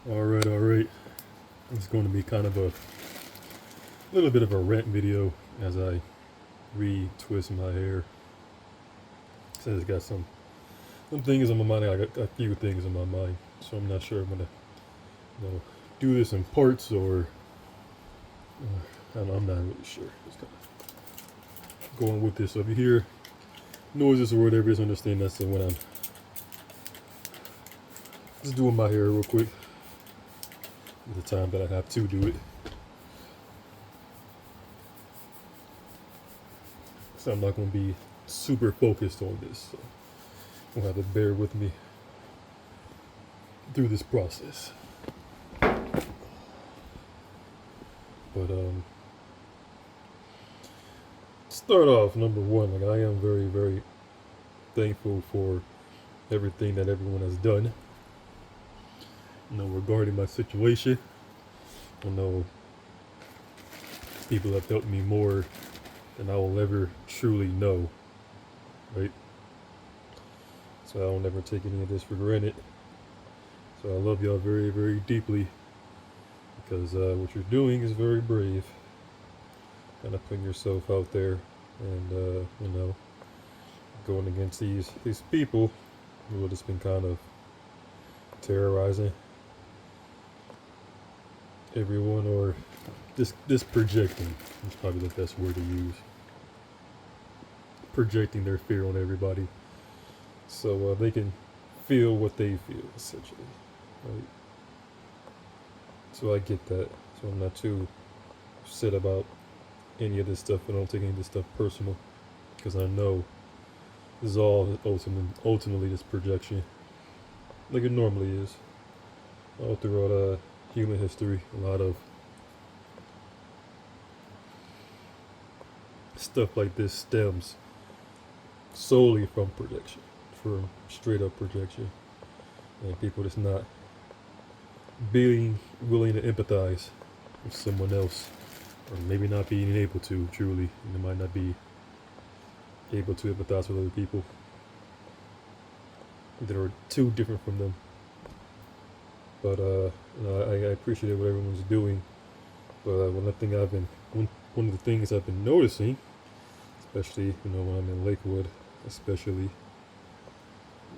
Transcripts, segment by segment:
All right. It's going to be kind of a little bit of a rant video as I re-twist my hair. Since it's got some things on my mind. I got a few things on my mind, so I'm not sure I'm gonna do this in parts or I'm not really sure. Just kind of going with this over here. Noises or whatever. Just understand that's when I'm just doing my hair real quick. The time that I have to do it. So I'm not going to be super focused on this. So you'll have to bear with me through this process. But start off number one. Like I am very, very thankful for everything that everyone has done. Regarding my situation, I know people have helped me more than I will ever truly know. Right? So I don't ever take any of this for granted. So I love y'all very, very deeply because what you're doing is very brave. Kind of putting yourself out there and going against these people who have just been kind of terrorizing everyone, or just projecting is probably the best word to use. Projecting their fear on everybody so they can feel what they feel, essentially. Right? So I get that. So I'm not too upset about any of this stuff. I don't take any of this stuff personal because I know this is all ultimately just projection, like it normally is. All throughout human history, a lot of stuff like this stems solely from projection, from straight up projection, and people just not being willing to empathize with someone else, or maybe not being able to truly, and they might not be able to empathize with other people that are too different from them. But I appreciate what everyone's doing. But one of the things I've been noticing, especially when I'm in Lakewood, especially,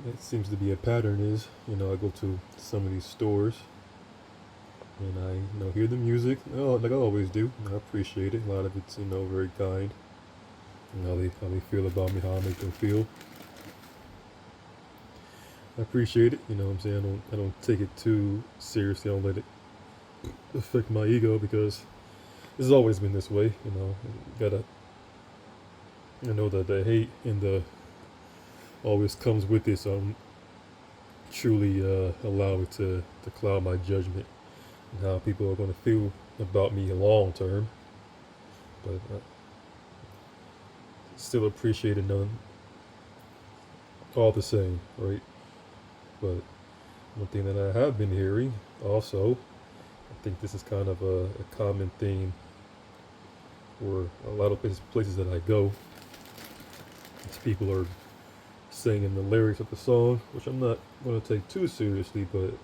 it seems to be a pattern. Is I go to some of these stores and I hear the music, like I always do. I appreciate it. A lot of it's very kind. How they feel about me, how I make them feel. I appreciate it. You know what I'm saying? I don't take it too seriously. I don't let it affect my ego because this has always been this way. Gotta I know that the hate and the always comes with it, so I'm truly allow it to cloud my judgment and how people are going to feel about me long term. But still appreciate it none all the same, right? But one thing that I have been hearing also, I think this is kind of a common theme for a lot of places that I go. It's people are singing the lyrics of the song, which I'm not going to take too seriously, but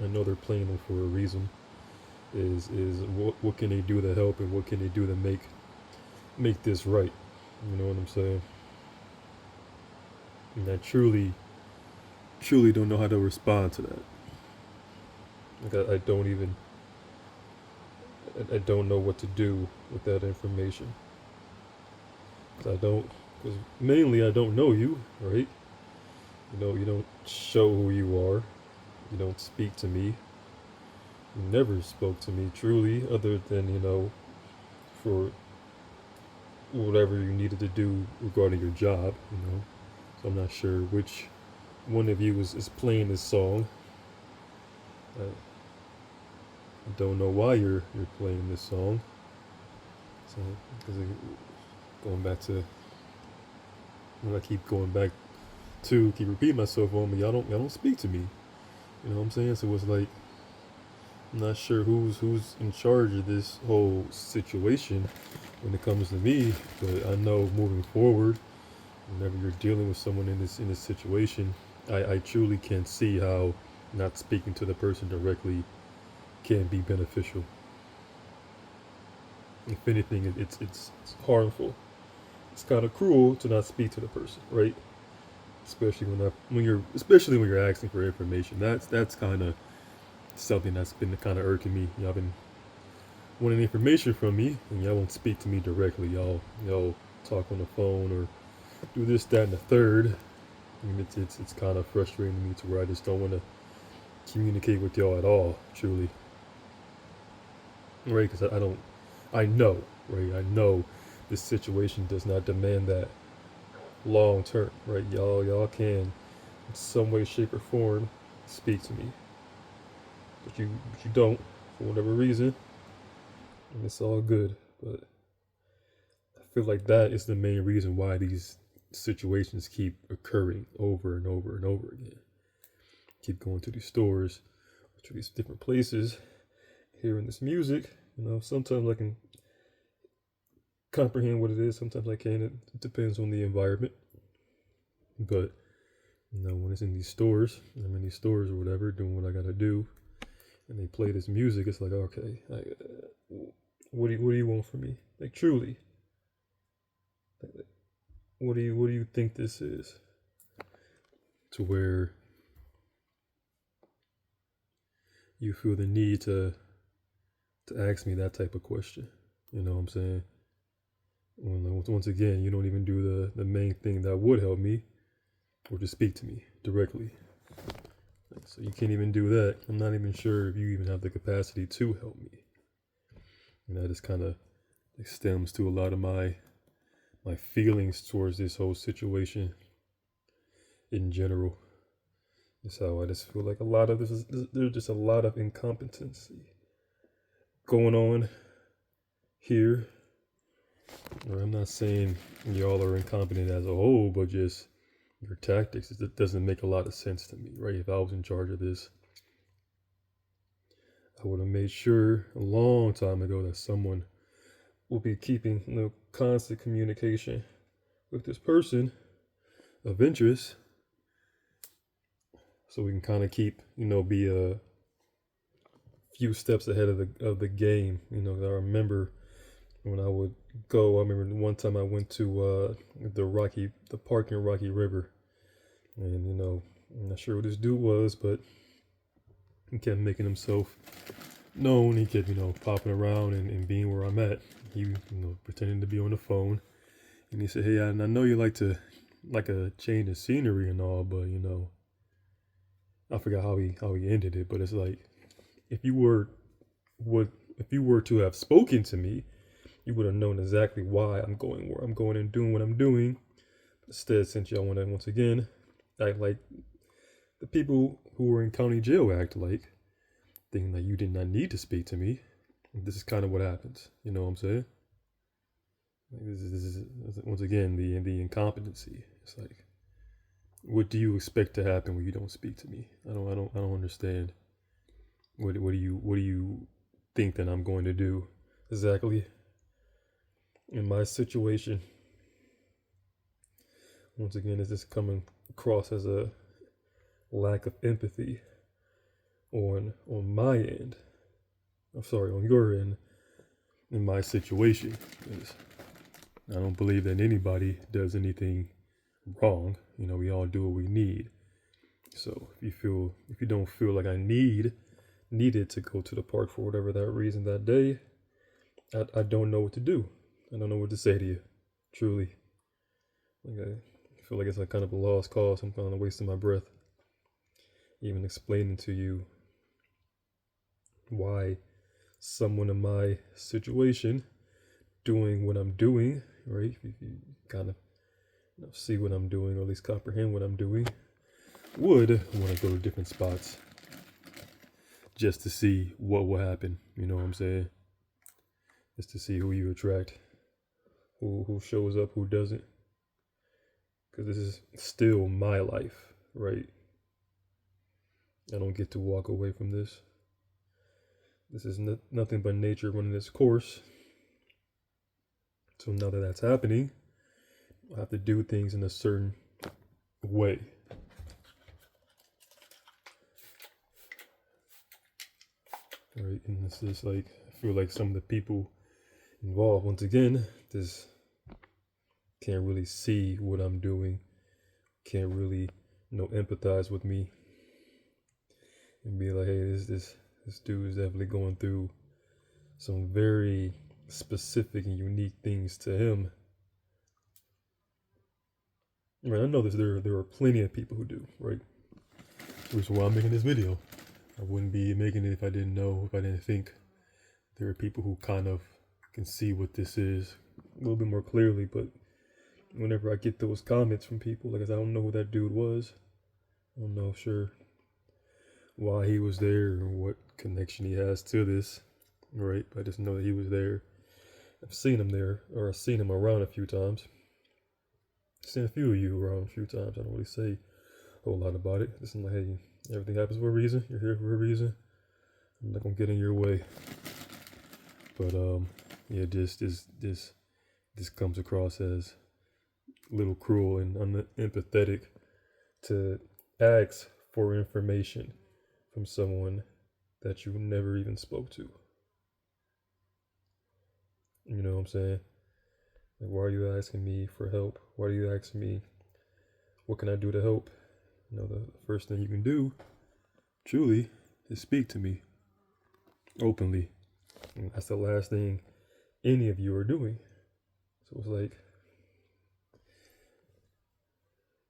I know they're playing them for a reason. Is what can they do to help, and what can they do to make this right? You know what I'm saying? And I truly don't know how to respond to that. Like I don't know what to do with that information. Because mainly I don't know you, right? You don't show who you are. You don't speak to me. You never spoke to me truly, other than for whatever you needed to do regarding your job. So I'm not sure which one of you is playing this song. I don't know why you're playing this song. So because going back to when I keep going back to keep repeating myself on, but y'all don't speak to me. You know what I'm saying? So it's like I'm not sure who's in charge of this whole situation when it comes to me, but I know moving forward, whenever you're dealing with someone in this situation, I truly can see how not speaking to the person directly can be beneficial. If anything, it's harmful. It's kind of cruel to not speak to the person, right? Especially when you're asking for information. That's kind of something that's been kind of irking me. Y'all been wanting information from me, and y'all won't speak to me directly. Y'all talk on the phone or do this, that, and the third. And it's kind of frustrating to me to where I just don't want to communicate with y'all at all. Truly, right? Because I know, right? I know this situation does not demand that long term, right? Y'all can, in some way, shape, or form, speak to me, but you don't for whatever reason, and it's all good. But I feel like that is the main reason why these situations keep occurring over and over and over again. Keep going to these stores, to these different places, hearing this music. Sometimes I can comprehend what it is. Sometimes I can't. It depends on the environment. But when it's in these stores, I'm in these stores or whatever, doing what I gotta do, and they play this music, it's like, okay, what do you want from me? Like, truly, what do you think this is? To where you feel the need to ask me that type of question. You know what I'm saying? Once again, you don't even do the main thing that would help me, or just speak to me directly. So you can't even do that. I'm not even sure if you even have the capacity to help me. And that just kind of stems to a lot of my feelings towards this whole situation in general. That's how I just feel like a lot of there's just a lot of incompetency going on here. Or I'm not saying y'all are incompetent as a whole, but just your tactics, it doesn't make a lot of sense to me, right? If I was in charge of this, I would have made sure a long time ago that someone will be keeping constant communication with this person of interest, so we can kind of keep be a few steps ahead of the game. I remember when I would go. I remember one time I went to the park in Rocky River, and I'm not sure who this dude was, but he kept making himself known. He kept popping around and being where I'm at. He pretending to be on the phone, and he said, "Hey, I know you like a change of scenery and all, but I forgot how he ended it, but it's like if you were to have spoken to me, you would have known exactly why I'm going where I'm going and doing what I'm doing. Instead, since y'all want to once again act like the people who were in county jail act like, thinking that you did not need to speak to me, this is kind of what happens. You know what I'm saying? This is once again the incompetency. It's like, what do you expect to happen when you don't speak to me? I don't understand. What do you think that I'm going to do exactly in my situation? Once again, is this coming across as a lack of empathy on my end? I'm sorry, on your end, in my situation. Because I don't believe that anybody does anything wrong. We all do what we need. So if you don't feel like I needed to go to the park for whatever that reason that day, I don't know what to do. I don't know what to say to you. Truly. Like I feel like it's like kind of a lost cause. I'm kind of wasting my breath even explaining to you why someone in my situation doing what I'm doing, right? If you kind of see what I'm doing, or at least comprehend what I'm doing, would want to go to different spots just to see what will happen. You know what I'm saying? Just to see who you attract, who shows up, who doesn't. Because this is still my life, right? I don't get to walk away from this. This is nothing but nature running its course. So now that that's happening, I have to do things in a certain way. right? And it's just like I feel like some of the people involved, once again, just can't really see what I'm doing, can't really, empathize with me and be like, hey, this dude is definitely going through some very specific and unique things to him. Right, I know there are plenty of people who do, right? Which is why I'm making this video. I wouldn't be making it if I didn't know, if I didn't think there are people who kind of can see what this is a little bit more clearly. But whenever I get those comments from people, like I said, I don't know who that dude was. I don't know, sure, why he was there or what connection he has to this, right? I just know that he was there. I've seen him there, or I've seen him around a few times. I've seen a few of you around a few times. I don't really say a whole lot about it. It's like, hey, everything happens for a reason. You're here for a reason. I'm not gonna get in your way. But yeah, this comes across as a little cruel and unempathetic to ask for information from someone that you never even spoke to. You know what I'm saying? Like, why are you asking me for help? Why are you asking me what can I do to help? The first thing you can do, truly, is speak to me openly. And that's the last thing any of you are doing. So it's like,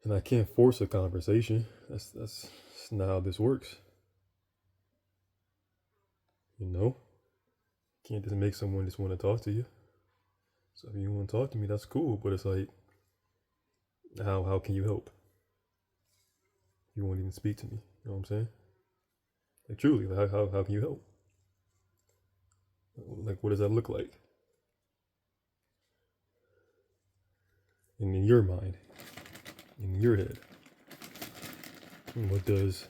and I can't force a conversation. That's not how this works. Can't just make someone just want to talk to you. So if you want to talk to me, that's cool. But it's like, how can you help? You won't even speak to me. You know what I'm saying? Like truly, like, how can you help? Like, what does that look like? And in your mind, in your head, and what does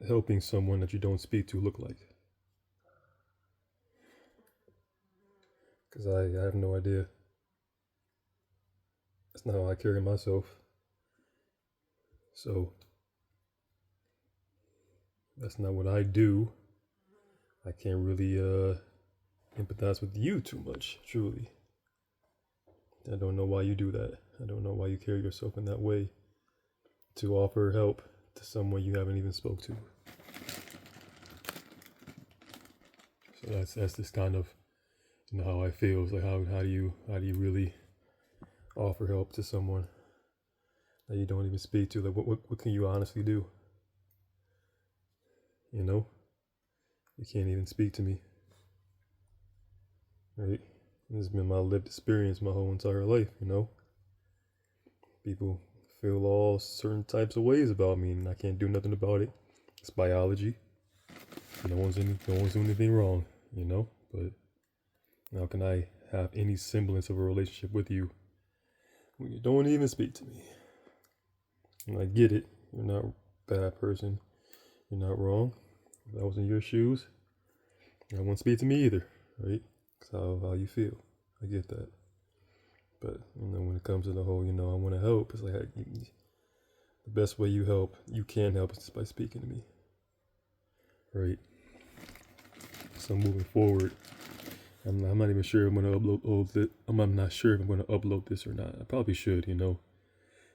helping someone that you don't speak to look like? Because I have no idea. That's not how I carry myself. So that's not what I do. I can't really empathize with you too much, truly. I don't know why you do that. I don't know why you carry yourself in that way to offer help to someone you haven't even spoke to. So that's just kind of how I feel. It's like how do you really offer help to someone that you don't even speak to? Like what can you honestly do? You can't even speak to me, right? This has been my lived experience my whole entire life. People feel all certain types of ways about me, and I can't do nothing about it. It's biology. No one's doing anything wrong, But how can I have any semblance of a relationship with you when you don't even speak to me? And I get it. You're not a bad person. You're not wrong. If I was in your shoes, I wouldn't speak to me either, right? That's how you feel. I get that. But, when it comes to the whole, I want to help, it's like the best way you can help is by speaking to me, right? So moving forward, I'm not even sure if I'm going to upload it. I'm not sure if I'm going to upload this or not. I probably should,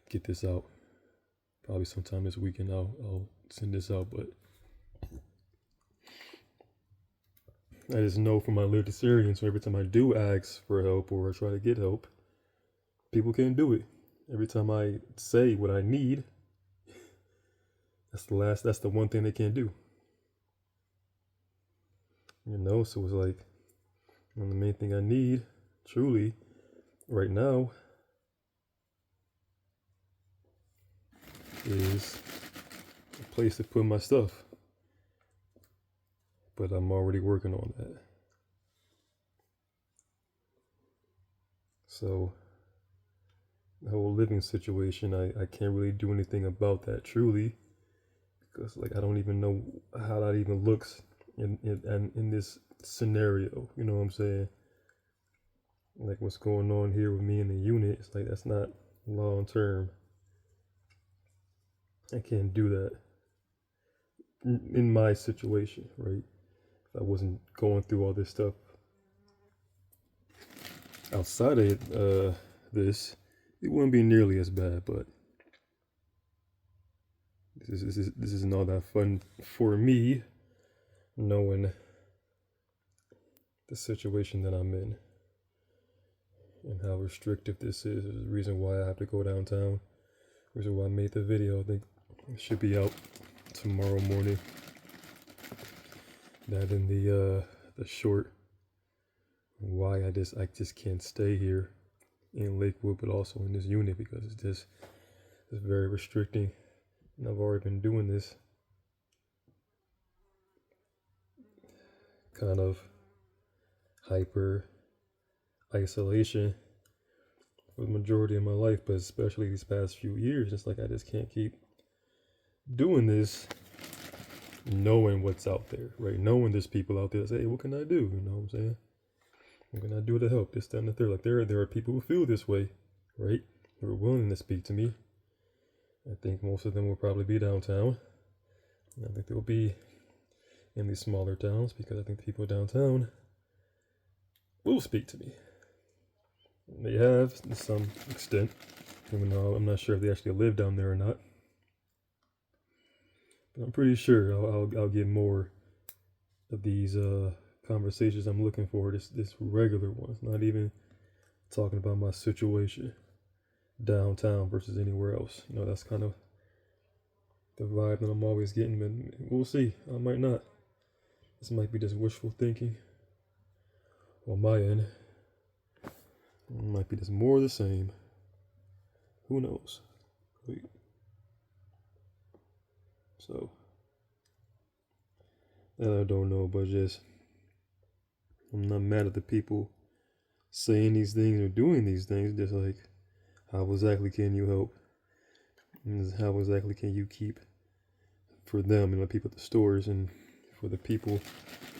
get this out. Probably sometime this weekend I'll send this out, but I just know from my lived experience, so every time I do ask for help or try to get help, people can't do it. Every time I say what I need, that's the one thing they can't do. So it's like, the main thing I need, truly, right now, is a place to put my stuff. But I'm already working on that. So the whole living situation, I can't really do anything about that truly, because like I don't even know how that even looks in this scenario. You know what I'm saying? Like what's going on here with me in the unit, it's like that's not long term. I can't do that. in my situation, right? If I wasn't going through all this stuff outside of this, it wouldn't be nearly as bad. But this isn't all that fun for me, knowing the situation that I'm in and how restrictive this is. There's a reason why I have to go downtown. The reason why I made the video. I think it should be out tomorrow morning. That in the short why I just can't stay here in Lakewood, but also in this unit, because it's very restricting, and I've already been doing this kind of hyper isolation for the majority of my life, but especially these past few years. It's like I just can't keep doing this knowing what's out there, right? Knowing there's people out there that say, hey, what can I do? You know what I'm saying? What can I do to help? This, that, and the third. Like there are people who feel this way, right? Who are willing to speak to me. I think most of them will probably be downtown. I think they'll be in these smaller towns, because I think the people downtown will speak to me. They have to some extent, even though I'm not sure if they actually live down there or not. But I'm pretty sure I'll get more of these conversations I'm looking for. This regular ones, not even talking about my situation downtown versus anywhere else. You know, that's kind of the vibe that I'm always getting. But we'll see. I might not. This might be just wishful thinking on my end. It might be just more of the same. Who knows? Wait. So, that I don't know, but just, I'm not mad at the people saying these things or doing these things. Just like, how exactly can you help? And how exactly can you keep for them and the people at the stores, and for the people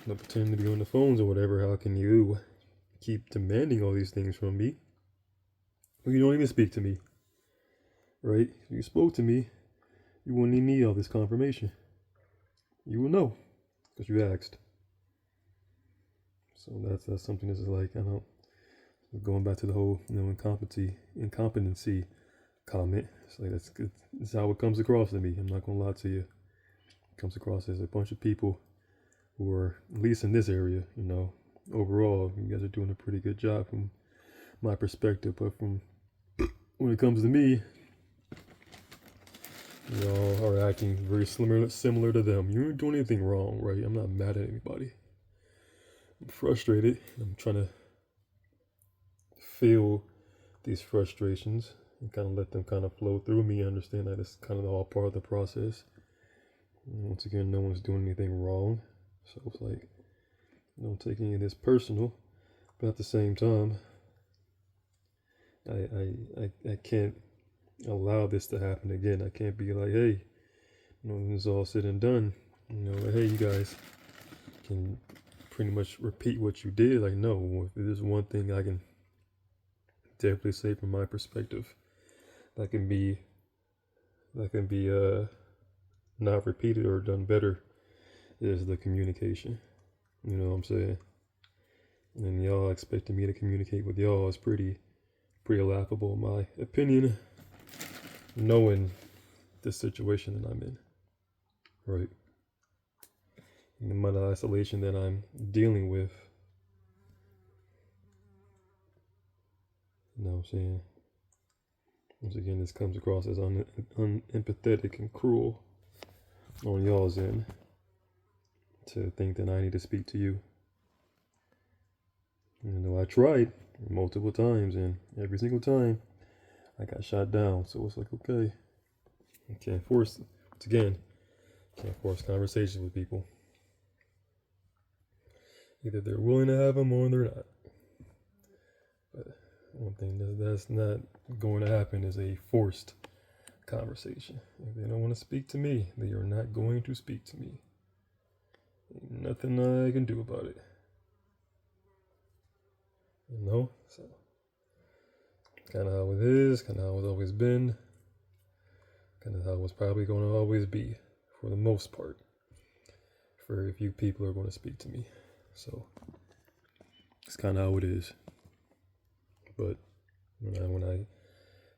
that pretend to be on the phones or whatever? How can you keep demanding all these things from me when you don't even speak to me, right? If you spoke to me, you wouldn't even need all this confirmation. You will know because you asked. So that's something that's like, I don't, going back to the whole, you know, incompetency comment. It's like that's good. It's how it comes across to me. I'm not gonna lie to you. It comes across as a bunch of people who are, at least in this area, you know, overall, you guys are doing a pretty good job from my perspective. But from when it comes to me, y'all are acting very similar to them. You aren't doing anything wrong, right? I'm not mad at anybody. I'm frustrated. I'm trying to feel these frustrations and kind of let them kind of flow through me. Understand that it's kind of all part of the process. And once again, no one's doing anything wrong. So it's like, don't take any of this personal. But at the same time, I can't allow this to happen again. I can't be like, hey, you know, when it's all said and done, you know, like, hey, you guys can pretty much repeat what you did. Like, no, if there's one thing I can definitely say from my perspective that can be not repeated or done better, is the communication. You know what I'm saying? And y'all expecting me to communicate with y'all is pretty laughable in my opinion, knowing the situation that I'm in, right? And the amount of isolation that I'm dealing with. You know what I'm saying? Once again, this comes across as unempathetic and cruel on y'all's end to think that I need to speak to you. You know, I tried multiple times, and every single time I got shot down. So it's like, okay, I can't force, once again, can't force conversations with people. Either they're willing to have them or they're not. But one thing that's not going to happen is a forced conversation. If they don't want to speak to me, they are not going to speak to me. Ain't nothing I can do about it. You know? So, kind of how it is, kind of how it's always been, kind of how it's probably going to always be for the most part. very few people are going to speak to me. So it's kind of how it is. But when I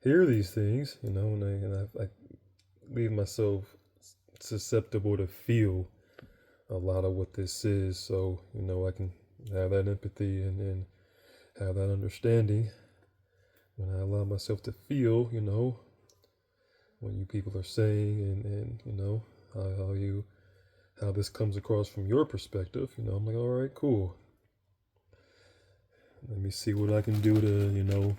hear these things, when I leave myself susceptible to feel a lot of what this is, so I can have that empathy and have that understanding. When I allow myself to feel, what you people are saying, and how this comes across from your perspective, I'm like, all right, cool. Let me see what I can do to,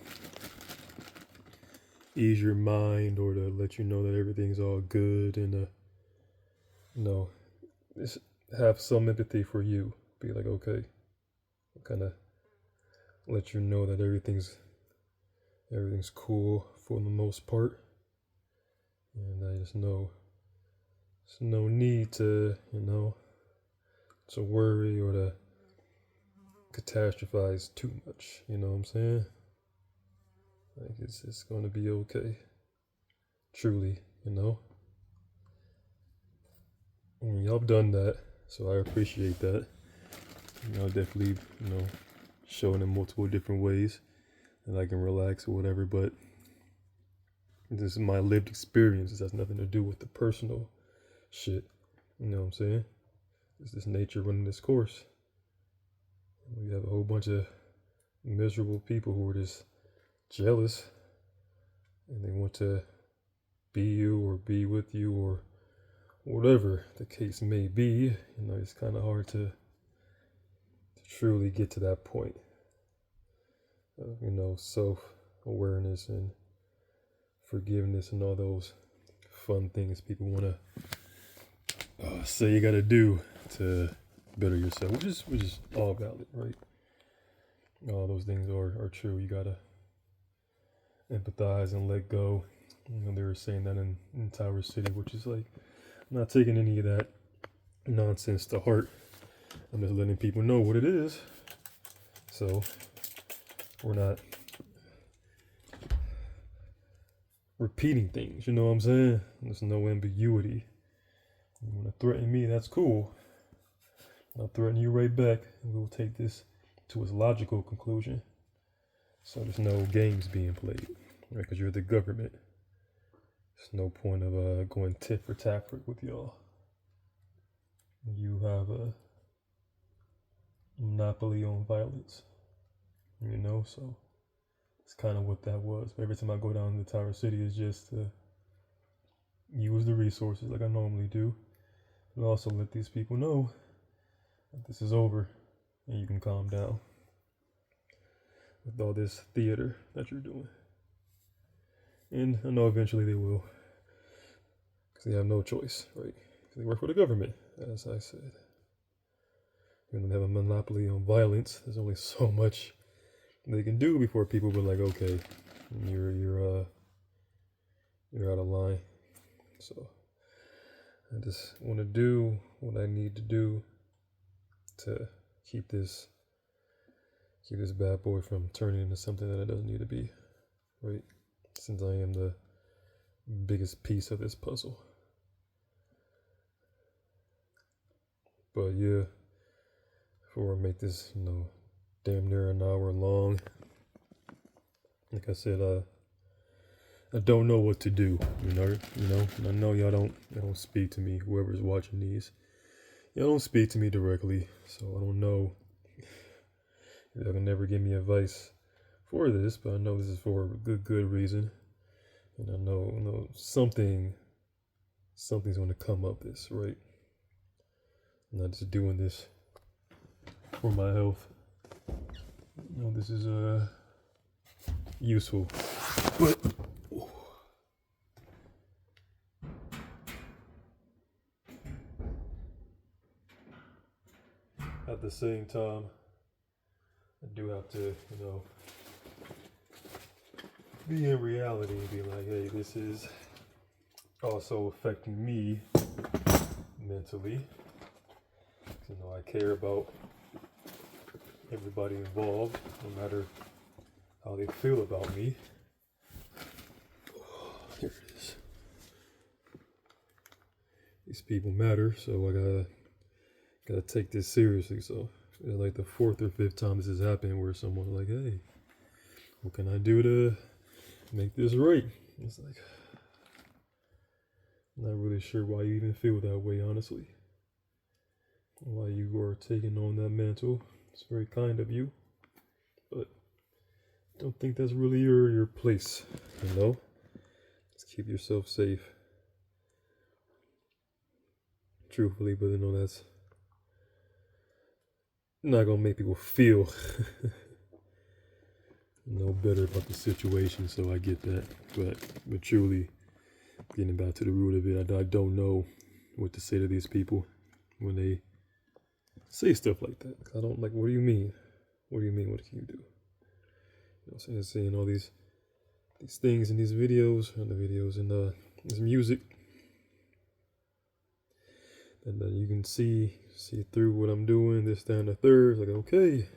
ease your mind, or to let you know that everything's all good, and just have some empathy for you. Be like, okay, kind of let you know that everything's cool for the most part, and I just know there's no need to to worry or to catastrophize too much. You know what I'm saying? Like it's going to be okay. Truly, y'all have done that, so I appreciate that. Definitely, showing in multiple different ways that I can relax or whatever, but this is my lived experience. This has nothing to do with the personal shit. You know what I'm saying? It's this nature running this course. We have a whole bunch of miserable people who are just jealous, and they want to be you or be with you or whatever the case may be. It's kind of hard to truly get to that point of, self-awareness and forgiveness and all those fun things people want to say you got to do to better yourself, which is all valid, right? All those things are true. You got to empathize and let go. They were saying that in Tower City, which is like, I'm not taking any of that nonsense to heart. I'm just letting people know what it is. So we're not repeating things, you know what I'm saying? There's no ambiguity. You want to threaten me, that's cool. I'll threaten you right back, and we'll take this to its logical conclusion. So there's no games being played, right? Because you're the government. There's no point of going tit for tat with y'all. You have a monopoly on violence, so it's kind of what that was. But every time I go down to Tower City, it's just to use the resources like I normally do, but also let these people know that this is over and you can calm down with all this theater that you're doing. And I know eventually they will, because they have no choice, right? Because they work for the government, as I said. When they have a monopoly on violence, there's only so much they can do before people be like, okay, you're out of line. So I just want to do what I need to do to keep this bad boy from turning into something that it doesn't need to be, right? Since I am the biggest piece of this puzzle. But yeah, before I make this, damn near an hour long, like I said, I don't know what to do, I know y'all don't speak to me, whoever's watching these. Y'all don't speak to me directly, so I don't know. Y'all can never give me advice for this, but I know this is for a good reason. And I know something's going to come of this, right? I'm not just doing this for my health. This is useful. But at the same time, I do have to, be in reality and be like, hey, this is also affecting me mentally. I care about everybody involved, no matter how they feel about me. Here it is. These people matter, so I gotta gotta take this seriously. So it's like the fourth or fifth time this has happened where someone like, hey, what can I do to make this right? It's like, I'm not really sure why you even feel that way, honestly. Why you are taking on that mantle. It's very kind of you, but I don't think that's really your place, you know? Just keep yourself safe. Truthfully, but you know, that's not gonna make people feel no better about the situation, so I get that. But truly, getting back to the root of it, I don't know what to say to these people when they say stuff like that. I don't like, what do you mean? What do you mean? What can you do? You know, saying all these things in these videos, and the videos and this music, and then you can see through what I'm doing, this, that, and the third. It's like, okay,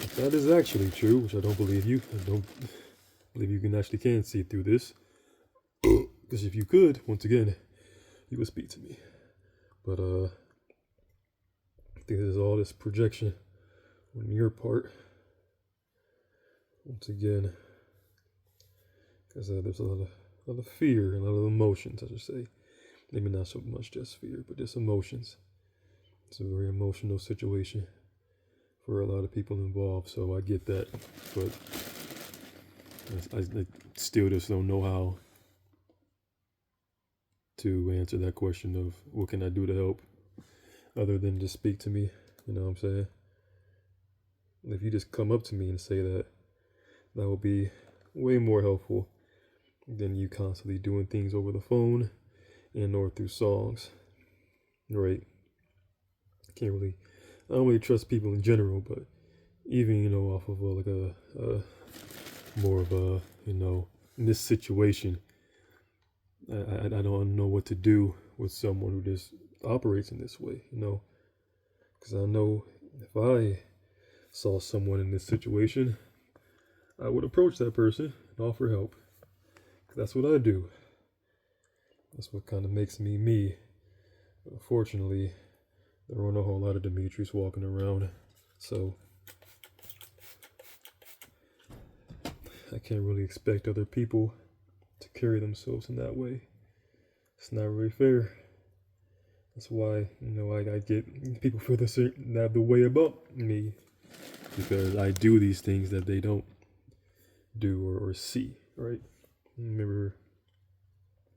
if that is actually true, which I don't believe you. I don't believe you can see through this. Because if you could, once again, you would speak to me. But I think there's all this projection on your part. Once again, because there's a lot of fear and a lot of emotions, I should say. Maybe not so much just fear, but just emotions. It's a very emotional situation for a lot of people involved, so I get that. But I still just don't know how to answer that question of what can I do to help, other than just speak to me. You know what I'm saying? If you just come up to me and say that, that will be way more helpful than you constantly doing things over the phone and or through songs, right? I don't really trust people in general, but even, you know, off of like a more of a, you know, in this situation, I don't know what to do with someone who just operates in this way, you know, because I know if I saw someone in this situation, I would approach that person and offer help. That's what I do. That's what kind of makes me me. But unfortunately, there aren't a whole lot of Demetrius walking around, so I can't really expect other people to carry themselves in that way. It's not really fair. That's why, you know, I get people feel the way about me, because I do these things that they don't do or see, right? I remember,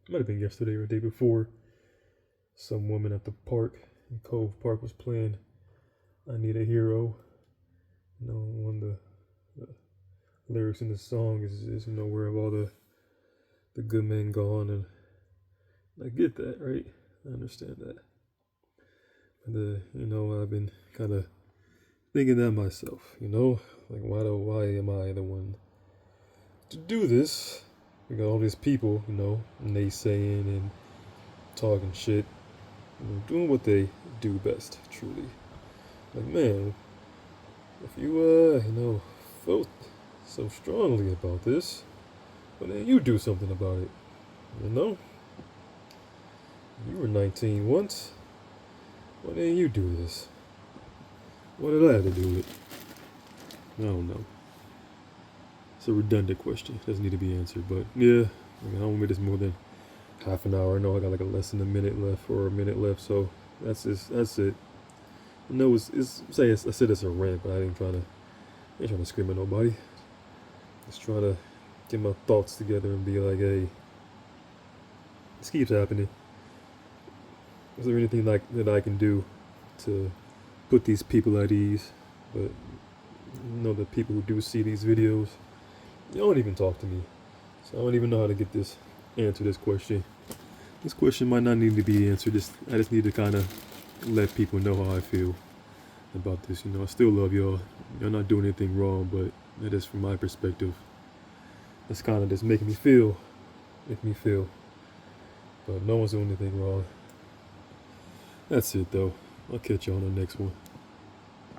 it might have been yesterday or the day before, some woman at the park in Cove Park was playing I Need a Hero. You know, one of the lyrics in the song is you know, where have all the good men gone, and I get that, right? I understand that. But you know, I've been kind of thinking that myself, you know, like why am I the one to do this? We got all these people, you know, naysaying and talking shit, you know, doing what they do best, truly. Like, man, if you you know, felt so strongly about this, well then you do something about it. You know? You were 19 once. Why didn't you do this? What did I have to do with it? I don't know. It's a redundant question. It doesn't need to be answered. But yeah, I don't make this more than half an hour. I know I got like a less than a minute left or a minute left. So that's it. I know I said it's a rant, but I ain't trying to scream at nobody. Just trying to get my thoughts together and be like, hey, this keeps happening. Is there anything that I can do to put these people at ease? But you know, the people who do see these videos, they don't even talk to me. So I don't even know how to answer this question. This question might not need to be answered. I just need to kind of let people know how I feel about this. You know, I still love y'all. Y'all not doing anything wrong, but that is from my perspective. That's kind of just making me feel. But no one's doing anything wrong. That's it though. I'll catch you on the next one.